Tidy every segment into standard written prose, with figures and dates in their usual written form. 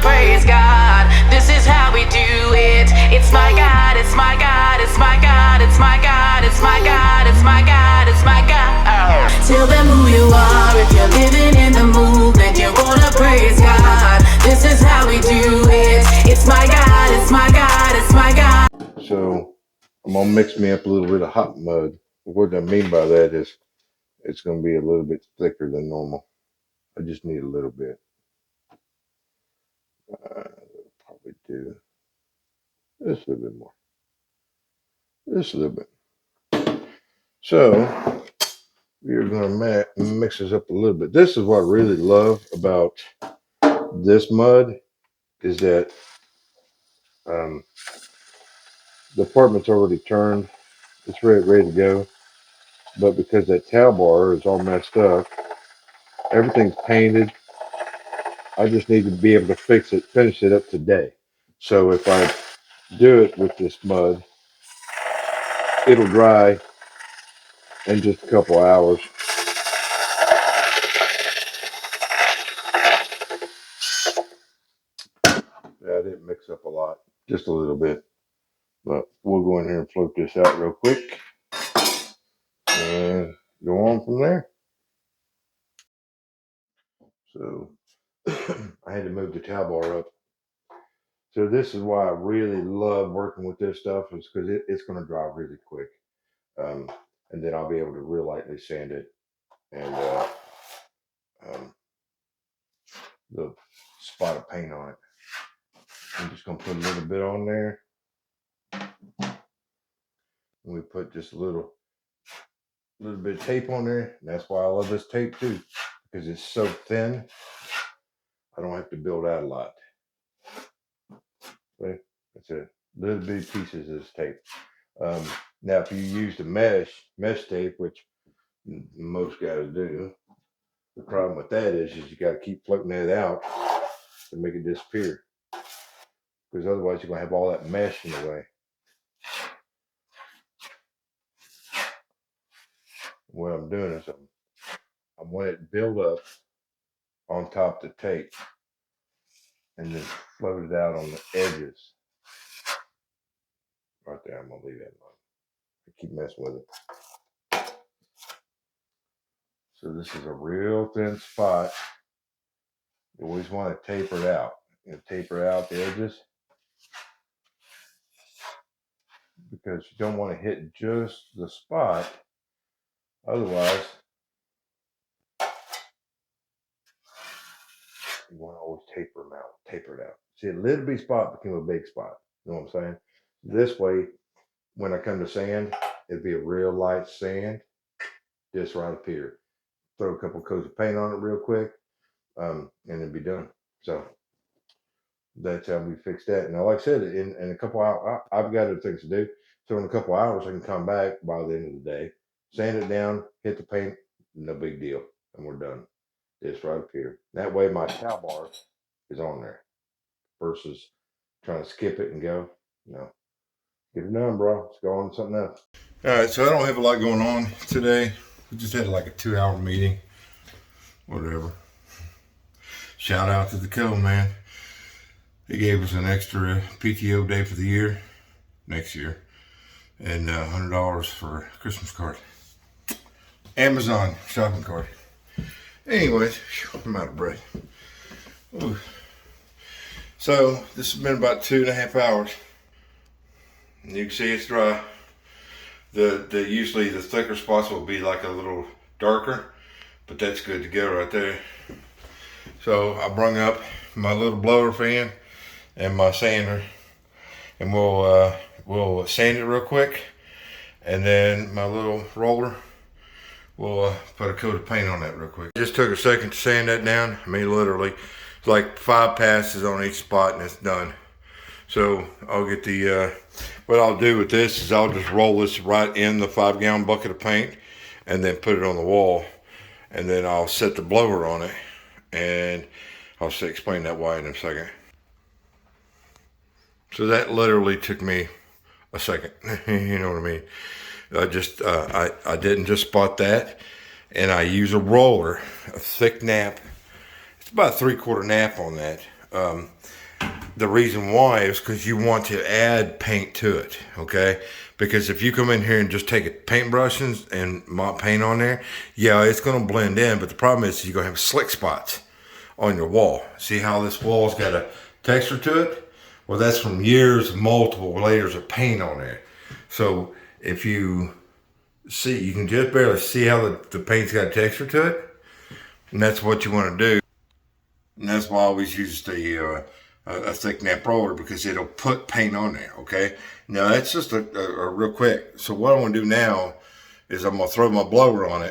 praise God. This is how we do it. It's my God, it's my God, it's my God, it's my God, it's my God, it's my God, it's my God. Tell them who you are if you're living in the movement. You wanna praise God. This is how we do it. It's my God, it's my God, it's my God. So I'm gonna mix me up a little bit of hot mud. What I mean by that is it's gonna be a little bit thicker than normal. I just need a little bit. Probably do just a little bit more. Just a little bit. So we're gonna mix this up a little bit. This is what I really love about this mud is that the apartment's already turned. It's ready to go. But because that towel bar is all messed up, everything's painted. I just need to be able to finish it up today. So if I do it with this mud, it'll dry in just a couple hours. Yeah, I didn't mix up a lot, just a little bit. But we'll go in here and float this out real quick and go on from there. So I had to move the towel bar up. So this is why I really love working with this stuff is because it's going to dry really quick. And then I'll be able to real lightly sand it and the spot of paint on it. I'm just going to put a little bit on there. And we put just a little bit of tape on there. And that's why I love this tape too, because it's so thin. I don't have to build out a lot. Okay, that's it. Little bitty pieces of this tape. Now, if you use the mesh tape, which most guys do, the problem with that is you got to keep floating it out to make it disappear. Because otherwise you're going to have all that mesh in the way. What I'm doing is I'm letting it build up on top of the tape and then float it out on the edges. Right there, I'm going to leave that alone. I keep messing with it. So this is a real thin spot. You always want to taper it out. You taper out the edges because you don't want to hit just the spot. Otherwise, you want to always taper them out, taper it out. See, a little bitty spot became a big spot. You know what I'm saying? This way, when I come to sand, it'd be a real light sand, just right up here. Throw a couple coats of paint on it real quick, and it'd be done. So that's how we fix that. Now, like I said, in a couple hours, I've got other things to do. So in a couple hours, I can come back by the end of the day, sand it down, hit the paint, no big deal, and we're done. Just right up here. That way, my towel bar is on there versus trying to skip it and go. No, get it done, bro. Let's go on to something else. All right, so I don't have a lot going on today. We just had like a 2-hour meeting. Whatever. Shout out to the co man. He gave us an extra PTO day for the year, next year, and $100 for a Christmas card. Amazon shopping cart. Anyways, I'm out of breath. Ooh. So this has been about 2.5 hours. And you can see it's dry. Usually the thicker spots will be like a little darker, but that's good to go right there. So I brung up my little blower fan and my sander, and we'll sand it real quick, and then my little roller, we'll put a coat of paint on that real quick. Just took a second to sand that down. I mean, literally, it's like 5 passes on each spot and it's done. So I'll get what I'll do with this is I'll just roll this right in the 5-gallon bucket of paint and then put it on the wall, and then I'll set the blower on it, and I'll explain that why in a second. So that literally took me a second. You know what I mean? I didn't just spot that, and I use a roller, a thick nap. It's about a 3/4 nap on that The reason why is because you want to add paint to it, okay? Because if you come in here and just take a paintbrush and mop paint on there, yeah, it's going to blend in. But the problem is you're going to have slick spots on your wall. See how this wall's got a texture to it? Well, that's from years of multiple layers of paint on there. So if you see, you can just barely see how the paint's got texture to it. And that's what you want to do. And that's why I always use a thick nap roller, because it'll put paint on there, okay? Now that's just a real quick. So what I'm gonna do now is I'm gonna throw my blower on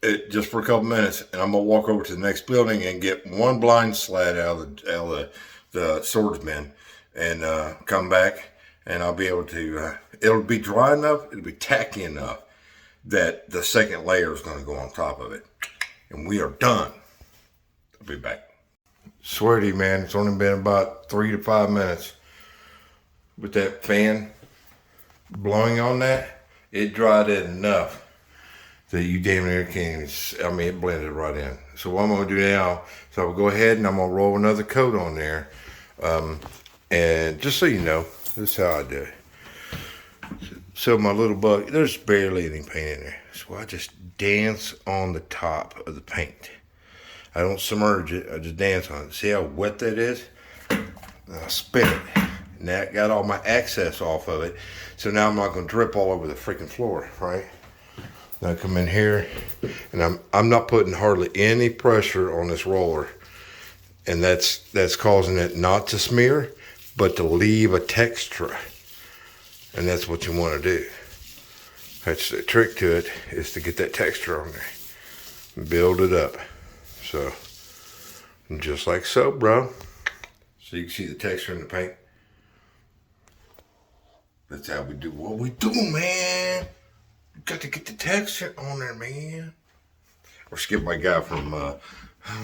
it just for a couple minutes, and I'm gonna walk over to the next building and get one blind slat out of the storage bin, and come back, and I'll be able to, it'll be dry enough, it'll be tacky enough that the second layer is gonna go on top of it. And we are done. I'll be back. Swear to you, man, it's only been about 3 to 5 minutes. With that fan blowing on that, it dried it enough that you damn near can't even, I mean, it blended right in. So what I'm gonna do now, so I'll go ahead and I'm gonna roll another coat on there. And just so you know, this is how I do it. So my little bucket, there's barely any paint in there. So I just dance on the top of the paint. I don't submerge it, I just dance on it. See how wet that is? I spin it. And that got all my excess off of it. So now I'm not gonna drip all over the freaking floor, right? Now I come in here, and I'm not putting hardly any pressure on this roller. And that's causing it not to smear, but to leave a texture. And that's what you wanna do. That's the trick to it, is to get that texture on there. Build it up. So, just like so, bro. So you can see the texture in the paint. That's how we do what we do, man. You got to get the texture on there, man. Or skip my guy from,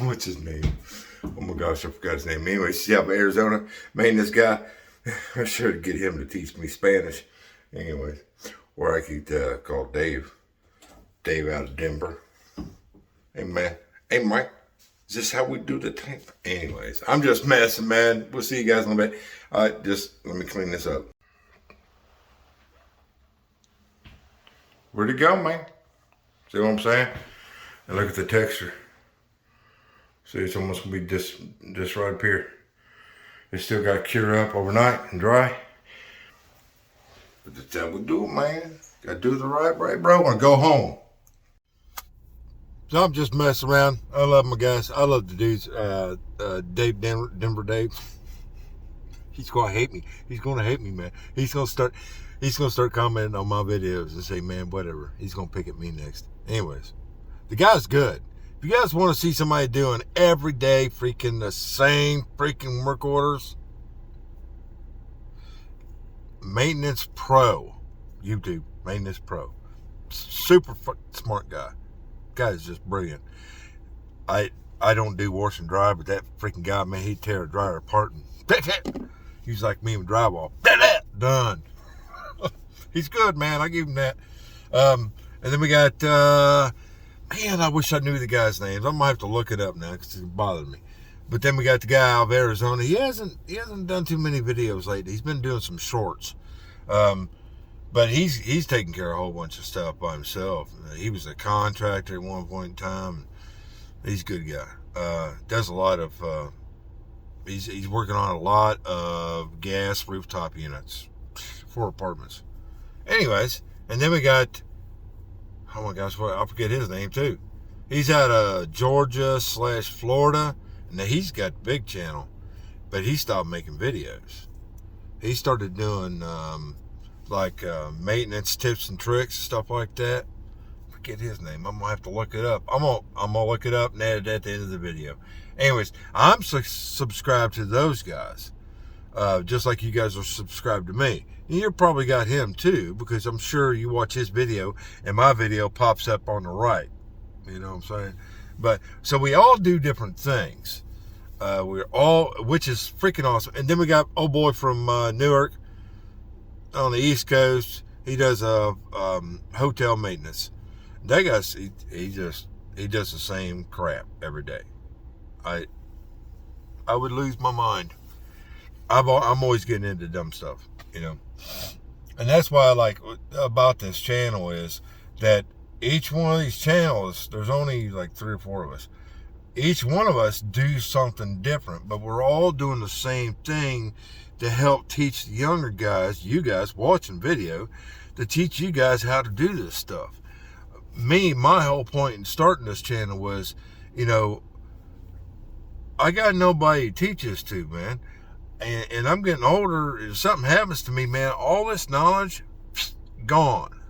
what's his name? Oh my gosh, I forgot his name. Anyway, he's out of Arizona, maintenance guy. I should get him to teach me Spanish. Anyways, or I could call Dave. Dave out of Denver. Hey, man. Hey, Mike. Is this how we do the thing? Anyways, I'm just messing, man. We'll see you guys in a bit. Just let me clean this up. Where'd it go, man? See what I'm saying? And look at the texture. See, it's almost gonna be just right up here. It's still got to cure up overnight and dry. But that's how we do it, man. Gotta do the right way, bro, and go home. So I'm just messing around. I love my guys. I love the dudes. Dave, Denver Dave. He's gonna hate me. He's gonna hate me, man. He's gonna start commenting on my videos and say, man, whatever. He's gonna pick at me next. Anyways, the guy's good. If you guys want to see somebody doing every day freaking the same freaking work orders, Maintenance Pro, YouTube, Maintenance Pro. Super smart guy. Guy's just brilliant. I don't do wash and dry, but that freaking guy, man, he'd tear a dryer apart and he's like me with drywall. Done. He's good, man. I give him that. And then we got man, I wish I knew the guy's names. I might have to look it up now because it's bothering me. But then we got the guy out of Arizona. He hasn't done too many videos lately. He's been doing some shorts. But he's taking care of a whole bunch of stuff by himself. He was a contractor at one point in time. He's a good guy. Does a lot of, he's working on a lot of gas rooftop units for apartments. Anyways, and then we got, oh my gosh, I forget his name too. He's out of Georgia/Florida, and he's got a big channel, but he stopped making videos. He started doing, like maintenance tips and tricks, stuff like that. Forget his name. I'm gonna have to look it up. I'm gonna look it up and add it at the end of the video. Anyways, I'm subscribed to those guys, just like you guys are subscribed to me. And you probably got him too, because I'm sure you watch his video and my video pops up on the right. You know what I'm saying? But so we all do different things. We're all, which is freaking awesome. And then we got old boy from Newark on the East Coast. He does hotel maintenance. That guy's he does the same crap every day. I would lose my mind. I'm always getting into dumb stuff, you know. And that's why I like about this channel is that each one of these channels, there's only like 3 or 4 of us. Each one of us do something different, but we're all doing the same thing to help teach the younger guys, you guys watching video, to teach you guys how to do this stuff. My whole point in starting this channel was, you know, I got nobody to teach this to, man. And I'm getting older. If something happens to me, man, all this knowledge, gone.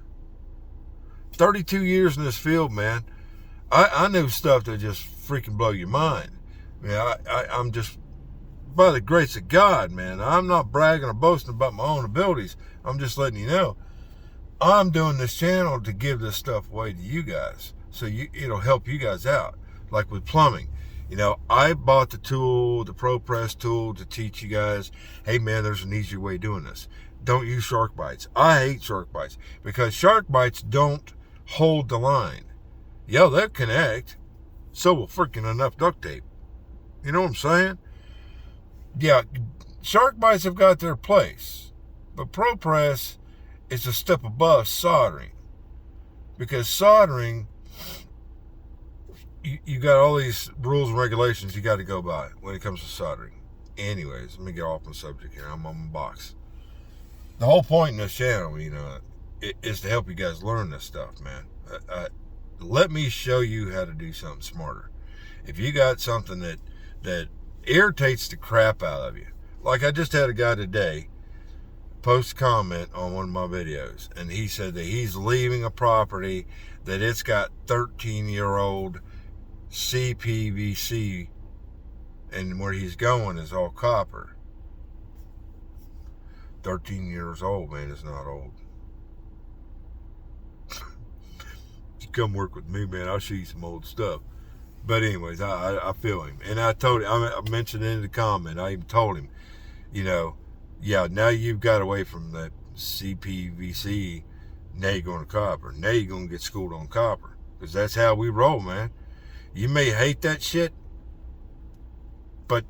32 years in this field, man. I knew stuff that just freaking blow your mind. I mean, I'm just, by the grace of God, man, I'm not bragging or boasting about my own abilities. I'm just letting you know. I'm doing this channel to give this stuff away to you guys. So it'll help you guys out. Like with plumbing. You know, I bought the tool, the ProPress tool, to teach you guys, hey man, there's an easier way of doing this. Don't use shark bites. I hate shark bites because shark bites don't hold the line. Yeah, they'll connect. So will freaking enough duct tape. You know what I'm saying? Yeah, shark bites have got their place. But ProPress is a step above soldering. Because soldering, you got all these rules and regulations you got to go by when it comes to soldering. Anyways, let me get off my subject here. I'm on my box. The whole point in this channel, you know, is to help you guys learn this stuff, man. Let me show you how to do something smarter. If you got something that irritates the crap out of you, like I just had a guy today post a comment on one of my videos, and he said that he's leaving a property that it's got 13-year-old CPVC, and where he's going is all copper. 13 years old, man, is not old. You come work with me, man, I'll show you some old stuff. But anyways, I feel him. And I told him, I mentioned it in the comment, I even told him, you know, yeah, now you've got away from that CPVC, now you're going to copper. Now you're going to get schooled on copper. Because that's how we roll, man. You may hate that shit, but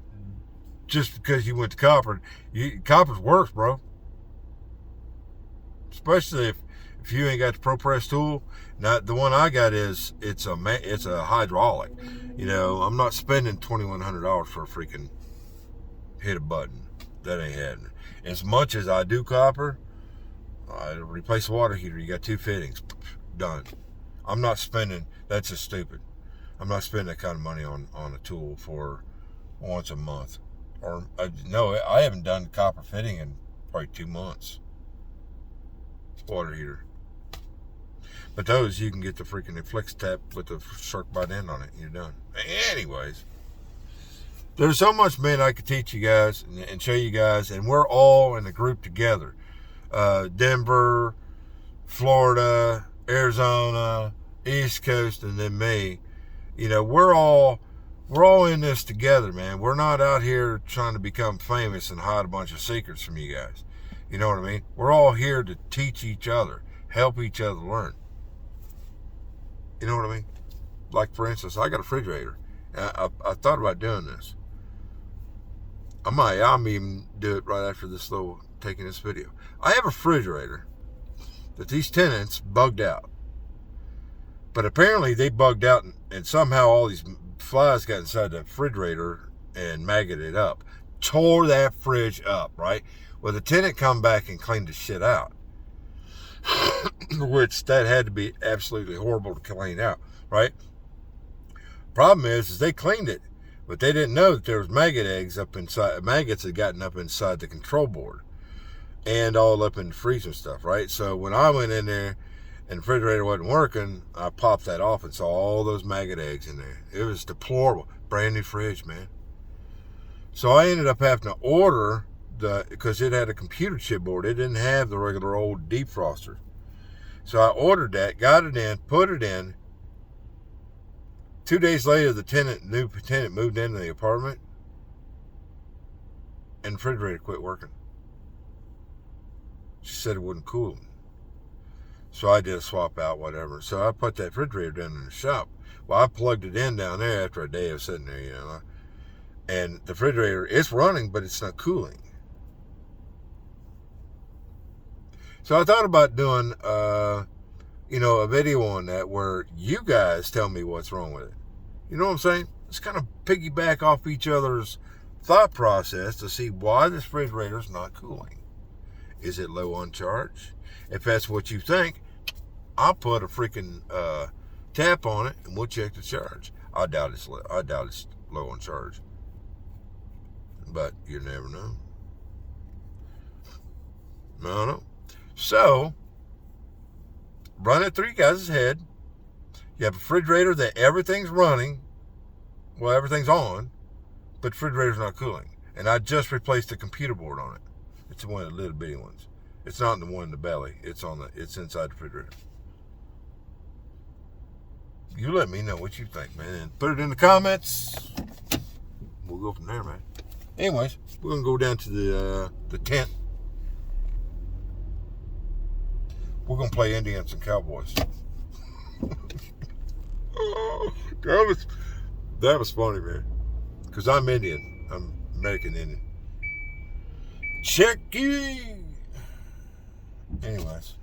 just because you went to copper, copper's worse, bro. Especially if you ain't got the ProPress tool. Now, the one I got it's a hydraulic. You know, I'm not spending $2,100 for a freaking hit a button. That ain't happening. As much as I do copper, I replace the water heater. You got 2 fittings, done. I'm not spending. That's just stupid. I'm not spending that kind of money on a tool for once a month. Or no, I haven't done copper fitting in probably 2 months. Water heater. But those, you can get the freaking flex tap with the shark bite end on it. You're done. Anyways, there's so much, man, I could teach you guys and show you guys. And we're all in a group together. Denver, Florida, Arizona, East Coast, and then me. You know, we're all in this together, man. We're not out here trying to become famous and hide a bunch of secrets from you guys. You know what I mean? We're all here to teach each other, help each other learn. You know what I mean? Like, for instance, I got a refrigerator. I thought about doing this. I'm even do it right after taking this video. I have a refrigerator that these tenants bugged out. But apparently they bugged out, and somehow all these flies got inside the refrigerator and maggoted it up. Tore that fridge up, right? Well, the tenant come back and cleaned the shit out. Which that had to be absolutely horrible to clean out, right? Problem is they cleaned it, but they didn't know that there was maggot eggs up inside. Maggots had gotten up inside the control board and all up in the freezer stuff, right? So when I went in there and the refrigerator wasn't working, I popped that off and saw all those maggot eggs in there. It was deplorable. Brand new fridge, man. So I ended up having to order because it had a computer chip board. It didn't have the regular old defroster. So I ordered that, got it in, put it in. 2 days later, the new tenant moved into the apartment, and the refrigerator quit working. She said it wasn't cooling. So I did a swap out, whatever. So I put that refrigerator down in the shop. Well, I plugged it in down there after a day of sitting there, you know. And the refrigerator is running, but it's not cooling. So I thought about doing, a video on that where you guys tell me what's wrong with it. You know what I'm saying? Let's kind of piggyback off each other's thought process to see why the refrigerator is not cooling. Is it low on charge? If that's what you think, I'll put a freaking tap on it and we'll check the charge. I doubt it's low on charge, but you never know. No. So run it through you guys' head. You have a refrigerator that everything's running, well, everything's on, but the refrigerator's not cooling. And I just replaced the computer board on it. It's one of the little bitty ones. It's not the one in the belly. It's inside the refrigerator. You let me know what you think, man. And put it in the comments. We'll go from there, man. Anyways, we're gonna go down to the tent. We're gonna play Indians and Cowboys. That was funny, man. Because I'm Indian. I'm American Indian. Checky. Anyways,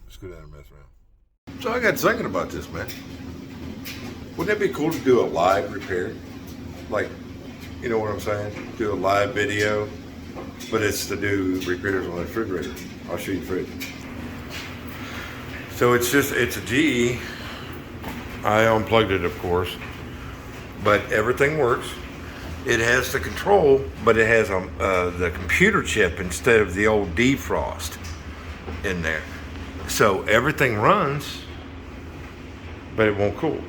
let's go down and mess around. So I got thinking about this, man. Wouldn't it be cool to do a live repair? Like, you know what I'm saying? Do a live video, but it's to do repairs on the refrigerator. I'll show you the fridge. So it's a GE. I unplugged it, of course, but everything works. It has the control, but it has the computer chip instead of the old defrost in there. So everything runs, but it won't cool.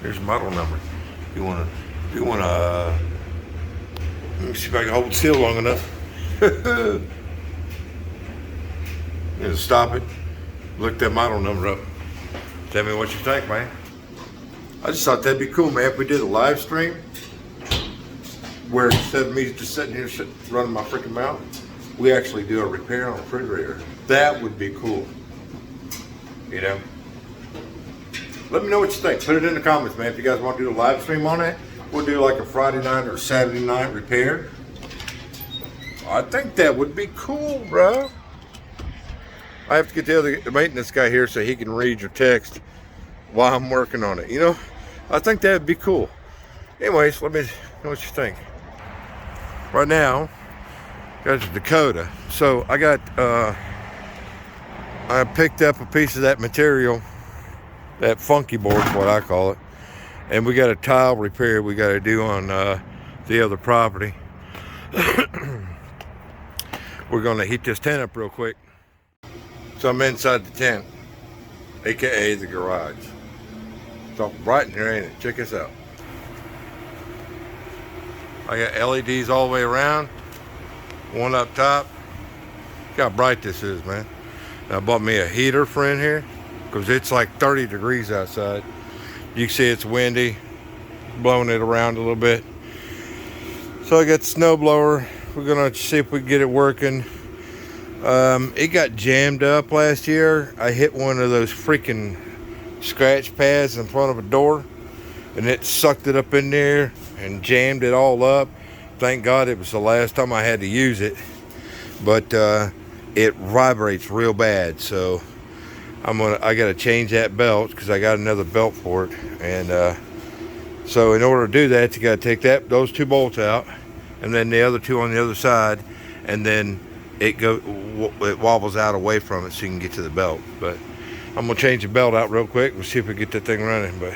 Here's the model number. You wanna let me see if I can hold still long enough. Just stop it. Look that model number up. Tell me what you think, man. I just thought that'd be cool, man, if we did a live stream where instead of me just sitting here running my freaking mouth, we actually do a repair on a refrigerator. That would be cool. You know? Let me know what you think. Put it in the comments, man. If you guys want to do a live stream on it, we'll do like a Friday night or Saturday night repair. I think that would be cool, bro. I have to get the maintenance guy here so he can read your text while I'm working on it. You know, I think that would be cool. Anyways, let me know what you think. Right now, got to Dakota. So I picked up a piece of that material, that funky board is what I call it. And we got a tile repair we got to do on the other property. We're going to heat this tent up real quick. So I'm inside the tent, aka the garage. It's all bright in here, ain't it? Check this out. I got LEDs all the way around, one up top. Look how bright this is, man. And I bought me a heater for in here because it's like 30 degrees outside. You can see it's windy, blowing it around a little bit. So I got the snow blower. We're gonna see if we can get it working. It got jammed up last year. I hit one of those freaking scratch pads in front of a door and it sucked it up in there and jammed it all up. Thank God it was the last time I had to use it, but it vibrates real bad. So I gotta change that belt because I got another belt for it. And so in order to do that, you gotta take those two bolts out and then the other two on the other side, and then it wobbles out away from it so you can get to the belt. But I'm gonna change the belt out real quick. We'll see if we get that thing running. But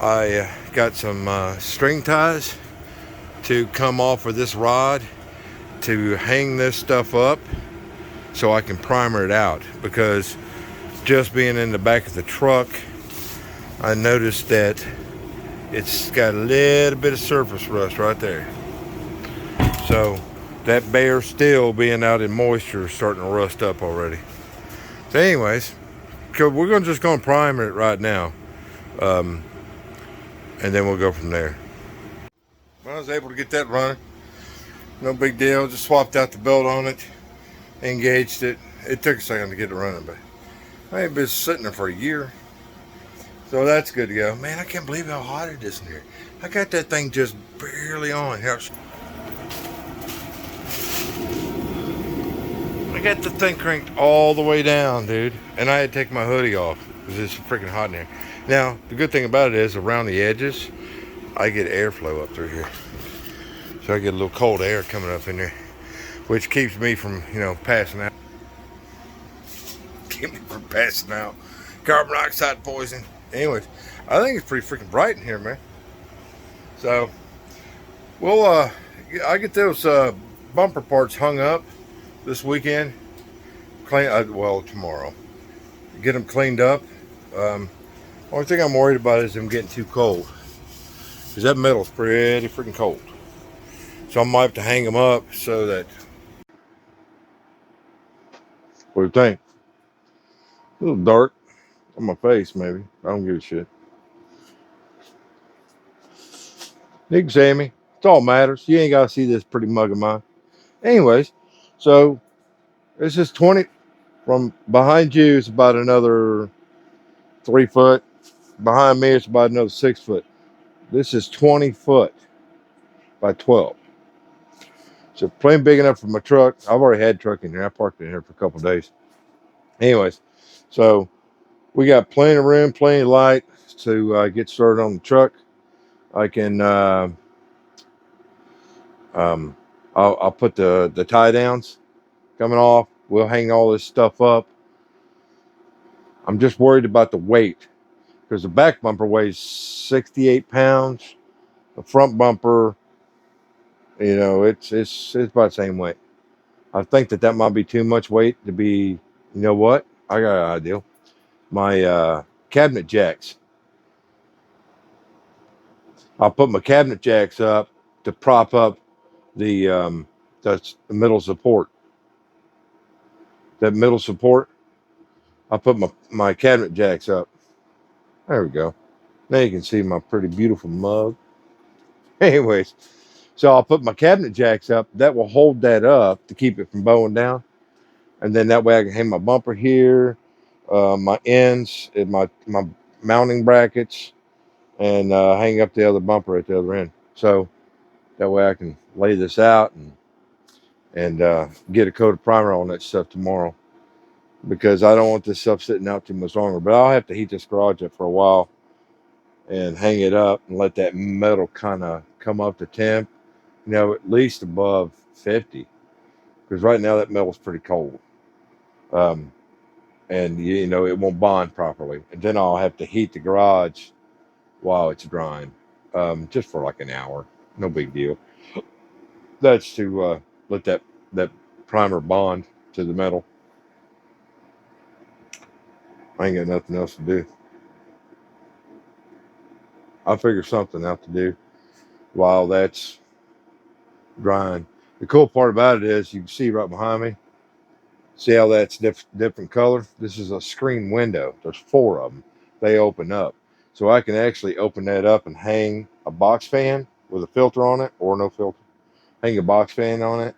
I got some string ties to come off of this rod to hang this stuff up so I can primer it out, because just being in the back of the truck, I noticed that it's got a little bit of surface rust right there. So that bare steel being out in moisture is starting to rust up already. So anyways, we're just gonna primer it right now, and then we'll go from there. Well, I was able to get that running. No big deal. Just swapped out the belt on it, engaged it. It took a second to get it running, but I ain't been sitting there for a year. So that's good to go. Man, I can't believe how hot it is in here. I got that thing just barely on. Here, I got the thing cranked all the way down, dude. And I had to take my hoodie off because it's freaking hot in here. Now, the good thing about it is around the edges, I get airflow up through here. So I get a little cold air coming up in there, which keeps me from, passing out. Keep me from passing out. Carbon dioxide poison. Anyways, I think it's pretty freaking bright in here, man. So, well, I get those bumper parts hung up this weekend. Well, tomorrow. Get them cleaned up. Only thing I'm worried about is them getting too cold. Because that metal's pretty freaking cold. So I might have to hang them up so that. What do you think? A little dark on my face, maybe. I don't give a shit. Nick Sammy. It's all matters. You ain't got to see this pretty mug of mine. Anyways, so this is 20. From behind you, it's about another 3 foot. Behind me, it's about another 6 foot. This is 20 foot by 12. So plenty big enough for my truck. I've already had truck in here. I parked in here for a couple of days. Anyways, so we got plenty of room, plenty of light to get started on the truck. I can, I'll put the tie downs coming off. We'll hang all this stuff up. I'm just worried about the weight because the back bumper weighs 68 pounds. The front bumper, it's about the same weight. I think that might be too much weight to be. You know what? I got an idea. My cabinet jacks. I'll put my cabinet jacks up to prop up that's the middle support. That middle support. I'll put my cabinet jacks up. There we go. Now you can see my pretty beautiful mug. Anyways, so I'll put my cabinet jacks up. That will hold that up to keep it from bowing down. And then that way I can hang my bumper here, my ends, and my mounting brackets, and hang up the other bumper at the other end. So that way I can lay this out and get a coat of primer on that stuff tomorrow because I don't want this stuff sitting out too much longer. But I'll have to heat this garage up for a while and hang it up and let that metal kind of come up to temp, at least above 50 because right now that metal's pretty cold. And it won't bond properly. And then I'll have to heat the garage while it's drying, just for like an hour. No big deal. That's to let that primer bond to the metal. I ain't got nothing else to do. I'll figure something out to do while that's drying. The cool part about it is you can see right behind me. See how that's different color? This is a screen window. There's 4 of them. They open up. So I can actually open that up and hang a box fan with a filter on it or no filter. Hang a box fan on it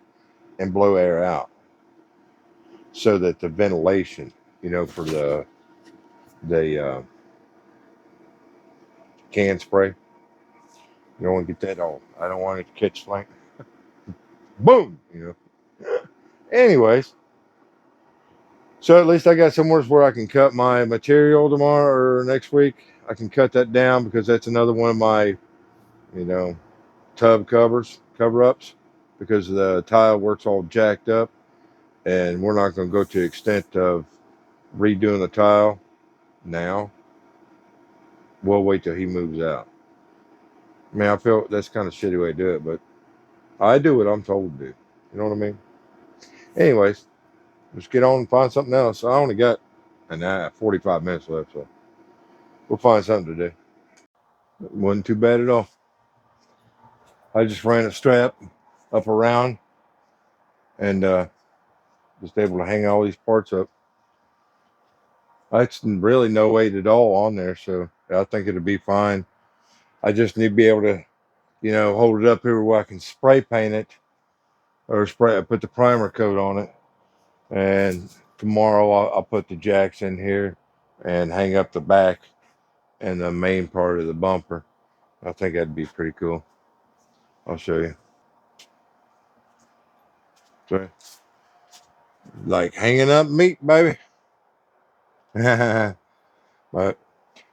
and blow air out. So that the ventilation, for the can spray, you don't want to get that all. I don't want it to catch flame. Boom. Anyways, so at least I got somewhere where I can cut my material tomorrow or next week. I can cut that down because that's another one of my, tub cover ups, because the tile works all jacked up, and we're not going to go to the extent of redoing the tile now. We'll wait till he moves out. I mean, I feel that's kind of shitty way to do it, but I do what I'm told to do. You know what I mean? Anyways, let's get on and find something else. I only got 45 minutes left, so we'll find something to do. It wasn't too bad at all. I just ran a strap up around and just able to hang all these parts up. That's really no weight at all on there, so I think it'll be fine. I just need to be able to, hold it up here where I can spray paint it or put the primer coat on it and tomorrow I'll put the jacks in here and hang up the back and the main part of the bumper. I think that'd be pretty cool. I'll show you. So, like hanging up meat, baby. But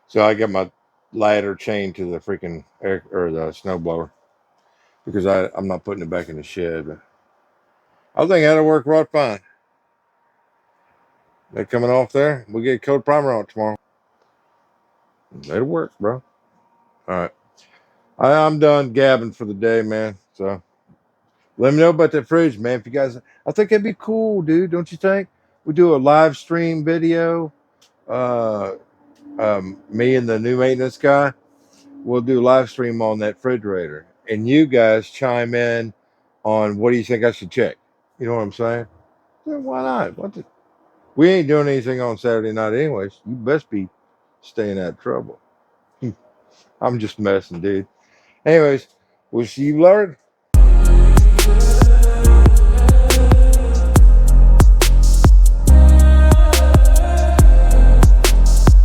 so I got my ladder chained to the freaking air or the snowblower because I'm not putting it back in the shed. But I think that'll work right fine. They coming off there. We get coat primer on it tomorrow. It'll work, bro. All right. I'm done gabbing for the day, man. So let me know about that fridge, man. If you guys, I think that'd be cool, dude. Don't you think? We do a live stream video. Uh, Me and the new maintenance guy, we'll do live stream on that refrigerator, and you guys chime in on what do you think I should check. You know what I'm saying? Yeah, why not? We ain't doing anything on Saturday night, anyways. You best be staying out of trouble. I'm just messing, dude. Anyways, we'll see you later.